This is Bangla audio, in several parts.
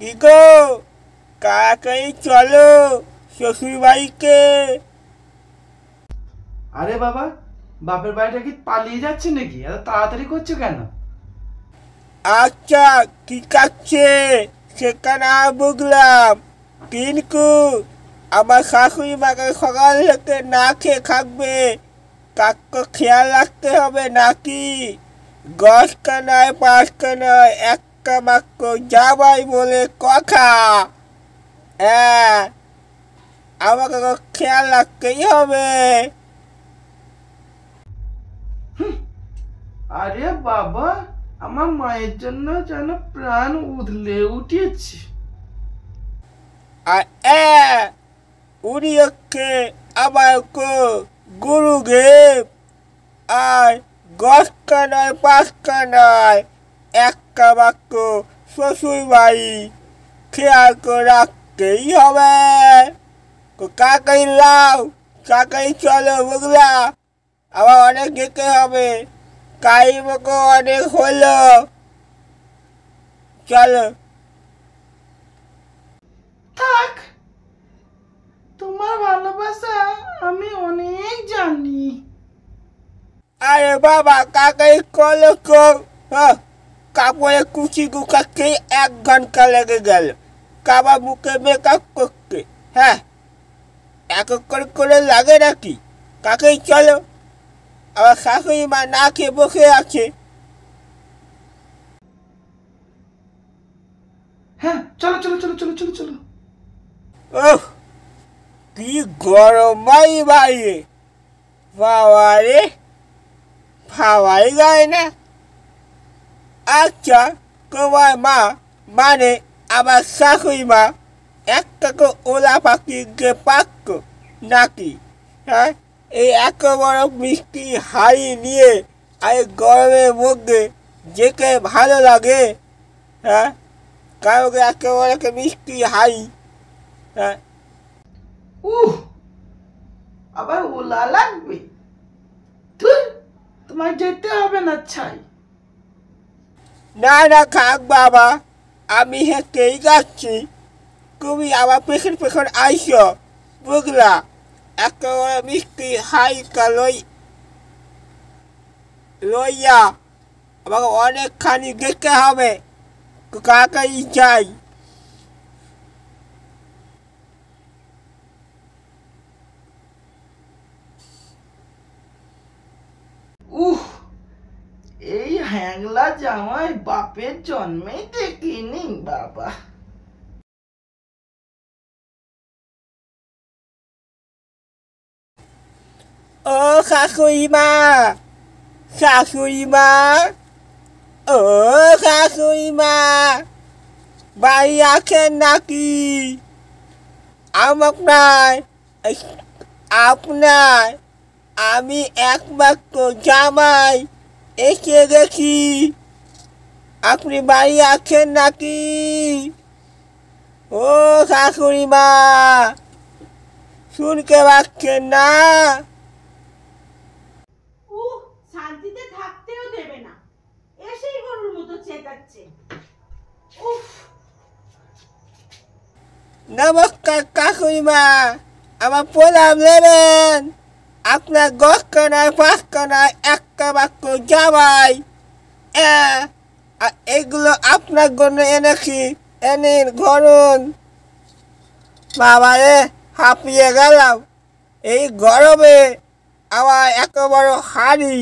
কি গো, তাড়াতাড়ি চলো শ্বশুর বাড়িতে। আরে বাবা, বাপের বাড়িটা কি পালিয়ে যাচ্ছে নাকি? এত তাড়াতাড়ি করছো কেন? আচ্ছা ঠিক আছে, সেখানে বুঝলাম, কিন্তু আমার শাশুড়ি মাকে সকাল থেকে না খেয়ে থাকবে, কাককে খেয়াল রাখতে হবে নাকি? দশটা নয় পাঁচটা নয়, একটা মাত্র যাবাই বলে কথা। হ্যাঁ, আমাকে খেয়াল রাখতেই হবে। আরে বাবা, আমার মায়ের জন্য যেন প্রাণ উঠলে উঠেছে। আর উনি হচ্ছে আমার গুরুদেব। আর দশটা নয় পাঁচটা নয়, একটা মাত্র শ্বশুর বাড়ি, খেয়াল করে রাখতেই হবে। কাকাই লাও, কাকাই চলো বুঝলা, আবার অনেক যেতে হবে, কাইমকে অনেক হলো, চলো। থাক, তোমার ভালোবাসা আমি অনেক জানি। আরে বাবা, কাকাই কলো কাপড়ে কুচি গুকাকে 1 ঘন্টা লেগে গেল, কাবা মুখে মেকআপ করতে। হ্যাঁ, এক করে লাগে নাকি? কাকেই চলো, আবার শাশুড়ি মা না খেয়ে বসে আছে। হ্যাঁ, চলো চলো চলো চলো চলো চলো। ওহ, কি গরম বাইরে, বাবা রে, ভাবাই যায় না। আচ্ছা, তোমার মা মানে আমার শাশুড়ি মা একটা ওলা পাখিকে পাক্ক নাকি? হ্যাঁ, এই এত বড় মিষ্টি হাড়ি নিয়ে আর গরমের মধ্যে যেতে ভালো লাগে? হ্যাঁ, কারণ একেবারে মিষ্টি হাড়ি। হ্যাঁ, আবার ওলা লাগবে? ধুর, তোমার যেতে হবে না ছাই। না না খাক বাবা, আমি হেঁটেই যাচ্ছি, তুমি আমার পেছন পেছন আইসো বুঝলা। একেবারে মিষ্টি হাইকা লইয়া আমাকে অনেকখানি যেতে হবে, কাকাই যাই। এই হ্যাংলা জামাই বাপের জন্মেই দেখিনি বাবা। ও শাশুড়ি মা, শাশুড়ি মা, ও শাশুড়ি মা, বাড়ি আছেন নাকি? আপনার আমি একমাত্র জামাই এসে গেছি, আপনি বাড়ি আছেন নাকি? ও শাশুড়ি মা, শুনতে পাচ্ছেন না? শান্তিতে থাকতেও দেবে না, এসেই গরুর মতো চেঁচাচ্ছে। নমস্কার শাশুড়ি মা, আমার প্রণাম নেবেন। আপনার গছকানায় পাঁচকানায় একটা বাক্য জামাই, আর এগুলো আপনার জন্য এনেছি, এনে ধরুন। বাবারে, হাঁপিয়ে গেলাম এই গরমে, আবার এত বড় হাড়ি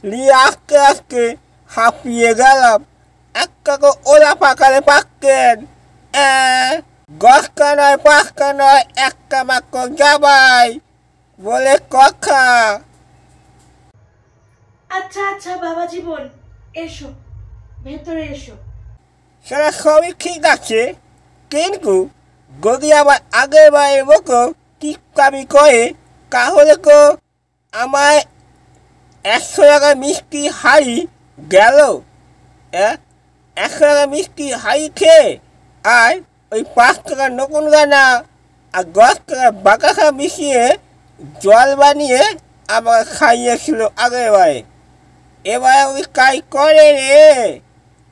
নিয়ে আস্তে আস্তে হাঁপিয়ে গেলাম। একটা ওলা পাকালে পাকতেন, গছকানায় পাঁচকানায় একটা মাত্র জামাই বলে কথা। আচ্ছা আচ্ছা বাবা জীবন, এসো ভেতরে এসো। সেটা সবই ঠিক আছে, কিন্তু যদি আবার আগের বারের মতো টিপকামি করে, তাহলে আমার 100 টাকা মিষ্টি হাড়ি গেল। 100 টাকা মিষ্টি হাড়ি খেয়ে আর ওই 5 টাকার নকুন গানা আর 10 টাকার বাঁকাখা মিশিয়ে জল বানিয়ে আমাকে খাইয়েছিল আগের বারে। এবারে ওই কাজ করে রে,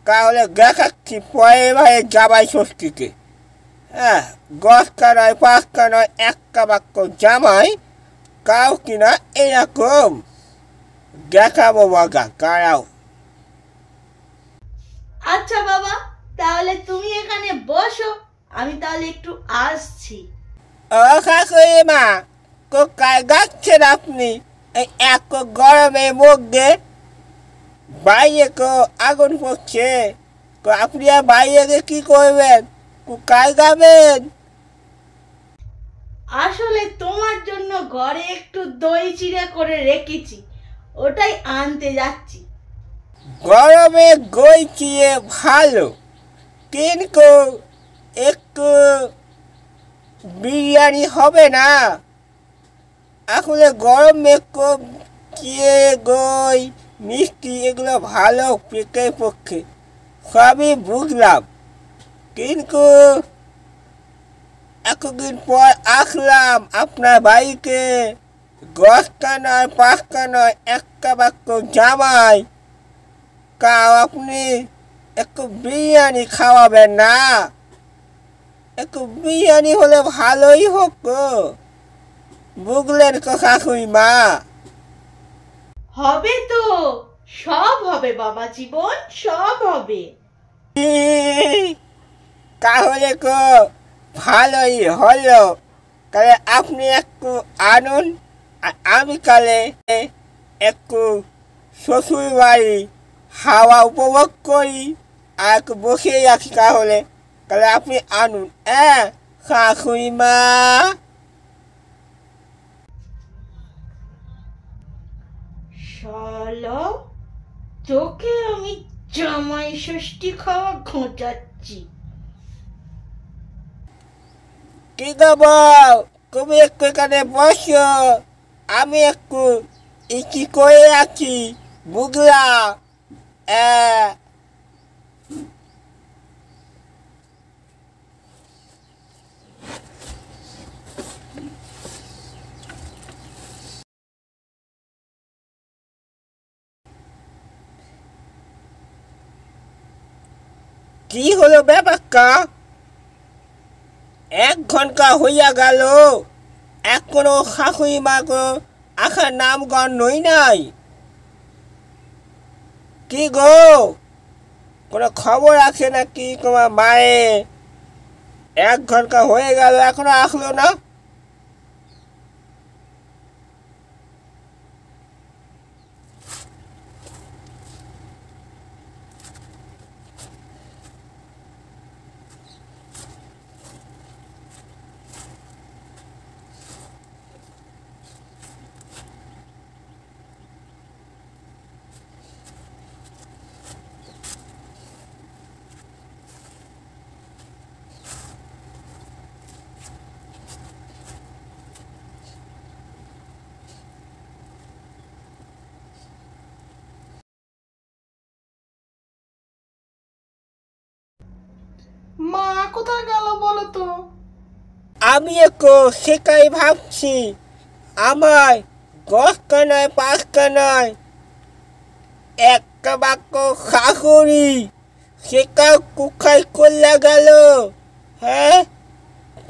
তাহলে দেখাচ্ছি পরে ভাই জামাই ষষ্ঠীকে। হ্যাঁ, গসকা নয় পাঁচকা নয় একটা বাক্য জামাই কাউ কিনা এরকম দেখাবো মজা কারাও। আচ্ছা বাবা, তাহলে তুমি এখানে বসো, আমি তাহলে একটু আসছি। ও শাশুড়িমা, কোথায় যাচ্ছেন আপনি এই এত গরমের মধ্যে? বাইরে তো আগুন পড়ছে, তো আপনি আর বাইরে কি করবেন? কোথায় যাবেন? আসলে তোমার জন্য ঘরে একটু দই চিড়া করে রেখেছি, ওটাই আনতে যাচ্ছি। গরমে দই চিড়ে ভালো, কিন্তু একটু বিরিয়ানি হবে না? আসলে গরমে খুব চিড়ে দই মিষ্টি এগুলো ভালো পেটের পক্ষে, সবই বুঝলাম, কিন্তু এতদিন পর আসলাম আপনার বাড়িতে, দশটা নয় পাঁচটা নয় একটা বাক্য জামাই, কাউ আপনি একটু বিরিয়ানি খাওয়াবেন না? একটু বিরিয়ানি হলে ভালোই হোক গো, বুঝলেন তো শাশুড়ি মা? হবে তো, সব হবে বাবা জীবন, সব হবে। তাহলে তো ভালোই হলো, তাহলে আপনি একটু আনুন, আর আমি কালে একটু শ্বশুর বাড়ি হাওয়া উপভোগ করি আর একটু বসে রাখি। তাহলে তাহলে আপনি আনুন, হ্যাঁ শাশুড়ি মা? শালা, তোকে আমি জামাই ষষ্ঠী খাওয়া ঘোঁচাচ্ছি। কি দেবো, তুমি একটু এখানে বসো, আমি একটু ইকি করে রাখি, বুঝলা? কি হলো ব্যাপারটা? 1 ঘন্টা হইয়া গেল, এখনো শাশুড়ি মা গো আখার নাম গন্ধই নাই। কি গো, কোনো খবর আছে নাকি তোমার মায়ের? 1 ঘন্টা হয়ে গেল এখনো আসলো না। মা কোথায় গেল বলো তো? আমি একটু সেটাই ভাবছি, আমার 10টা নয় 5টা নয় একটা বাক্য শাশুড়ি, সেটা কোথায় করলে গেল? হ্যাঁ,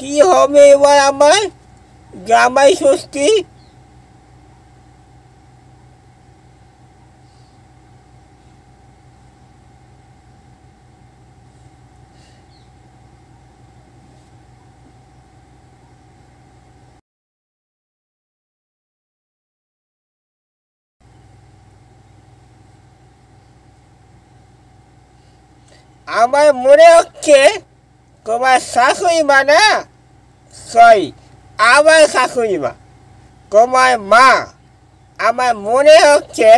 কি হবে এবার আমার জামাই ষষ্ঠী? আমার মনে হচ্ছে তোমার শাশুড়ি মা না, সরি, আমার শাশুড়ি মা, তোমার মা, আমার মনে হচ্ছে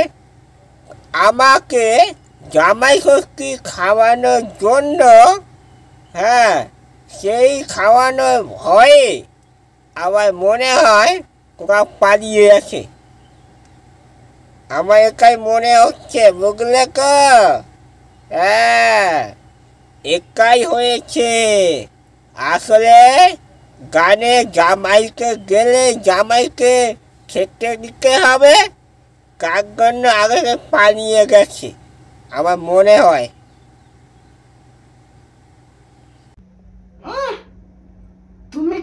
আমাকে জামাই ষষ্ঠী খাওয়ানোর জন্য, হ্যাঁ সেই খাওয়ানোর ভয়ে আমার মনে হয় কোথাও পালিয়ে আছে। আমার একাই মনে হচ্ছে, বুঝলে তো? হ্যাঁ, একাই হয়েছে। আসলে গানে জামাইকে গেলে জামাইকে খেতে দিতে হবে, কার জন্য আগে পালিয়ে গেছে আমার মনে হয়।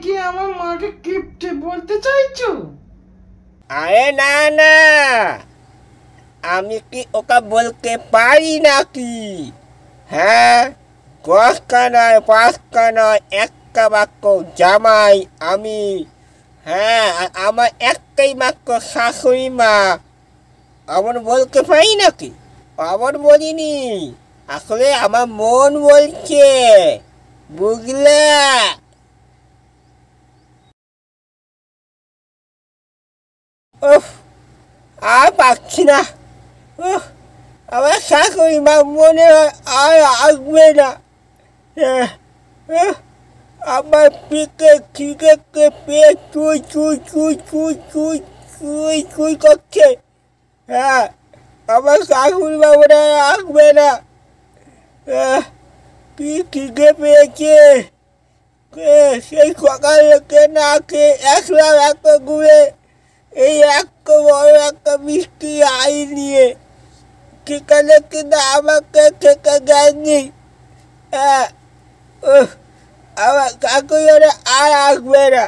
কি আমার মাকে কিপটে বলতে চাইছো? আরে না না, আমি কি ওকে বলতে পারি নাকি? হ্যাঁ, দশটা নয়, পাঁচটা নয়, একটা বাক্য জামাই আমি। হ্যাঁ, আর আমার একটাই বাক্য শাশুড়ি মা। আমার বলতে পারি নাকি? আমার বলিনি, আসলে আমার মন বলছে, বুঝলে? উফ, আর পাচ্ছি না। উফ, আমার শাশুড়ি মা মনে হয় আর আসবে না। আহ, আহ, আমার পিকে খিদে পেয়ে চুই চুই চুই চুই চুই চুই চুই করছে। হ্যাঁ, আমার শাশুড়ি মা মনে হয় আসবে না। কি খিদে পেয়েছে, সেই সকাল থেকে না খেয়ে একলাম একটা ঘুরে এই একটা বড় একটা মিষ্টি আই নিয়ে, সেখানে কিন্তু আমাকে থেকে যায়নি। হ্যাঁ, আমার কাকুরে আর আসবে না।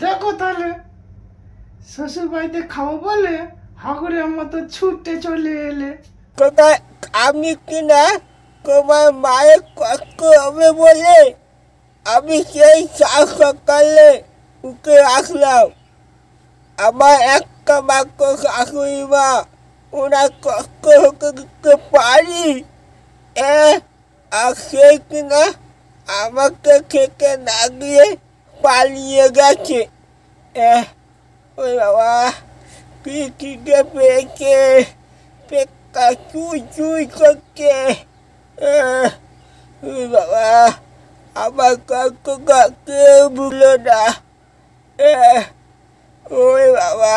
দেখো তাহলে, শ্বশুর বাড়িতে খাবো বলে হাগুরের মতো ছুটে চলে এলে। কোথায় আমি কিনা তোমার মায়ের কষ্ট হবে বলে আমি সেই সকালে উঠে আসলাম। আমার একটা বাক্য শাশুড়ি মা, ওনার কষ্ট হতে দিতে পারি? আর সেই কিনা আমাকে খেতে না গিয়ে পালিয়ে গেছে। ওই বাবা, কি খিদে পেয়েছে, পেটটা চুই চুই করছে। ওই বাবা, আমার কষ্ট কেউ ভুলো না। ওই বাবা,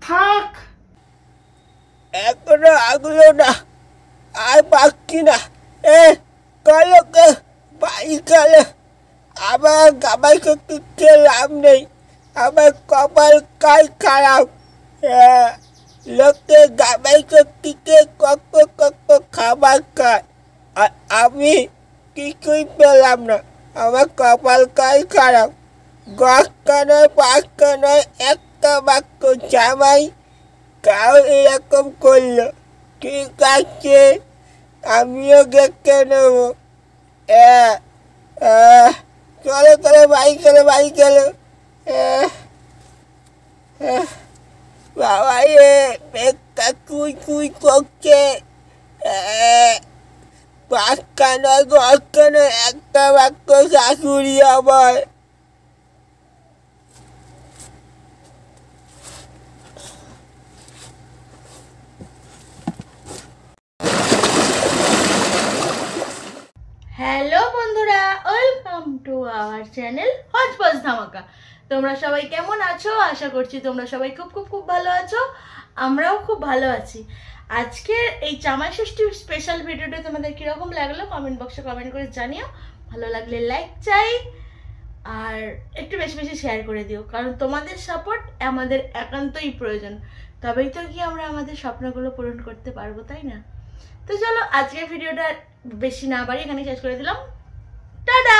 থাক, এখনো আগলো না, আর পাচ্ছি না। কালোকে বাড়ি কালো, আমার গাবাইকে কিচ্ছে লাভ নেই, আমার কপাল কাল খারাপ। লোকে গাবাইকে কিকে কত কত খাবার খায়, আর আমি কিছুই পেলাম না। আমার কপাল কাল খারাপ। দশটা নয়, পাঁচটা নয়, একটা বাক্য জামাই কাউ এরকম করলো। ঠিক আছে, আমিও দেখে নেবো। চলো চলো, বাড়ি চলো, বাড়ি চলো। বাবা রে, পেটটা চুই চুই করছে। পাঁচটা নয়, দশটা নয়, একটা বাক্য শাশুড়ি আমার। হ্যালো বন্ধুরা, ওয়েলকাম টু আওয়ার চ্যানেল হজপজ ধামাকা। তোমরা সবাই কেমন আছো? আশা করছি তোমরা সবাই খুব খুব খুব ভালো আছো। আমরাও খুব ভালো আছি। আজকের এই জামাই ষষ্ঠী স্পেশাল ভিডিওটা তোমাদের কীরকম লাগলো কমেন্ট বক্সে কমেন্ট করে জানিও। ভালো লাগলে লাইক চাই, আর একটু বেশি বেশি শেয়ার করে দিও, কারণ তোমাদের সাপোর্ট আমাদের একান্তই প্রয়োজন। তবেই তো কি আমরা আমাদের স্বপ্নগুলো পূরণ করতে পারবো, তাই না? তো চলো, আজকের ভিডিওটা বেশি না বাড়ি এখানে শেষ করে দিলাম। টাটা।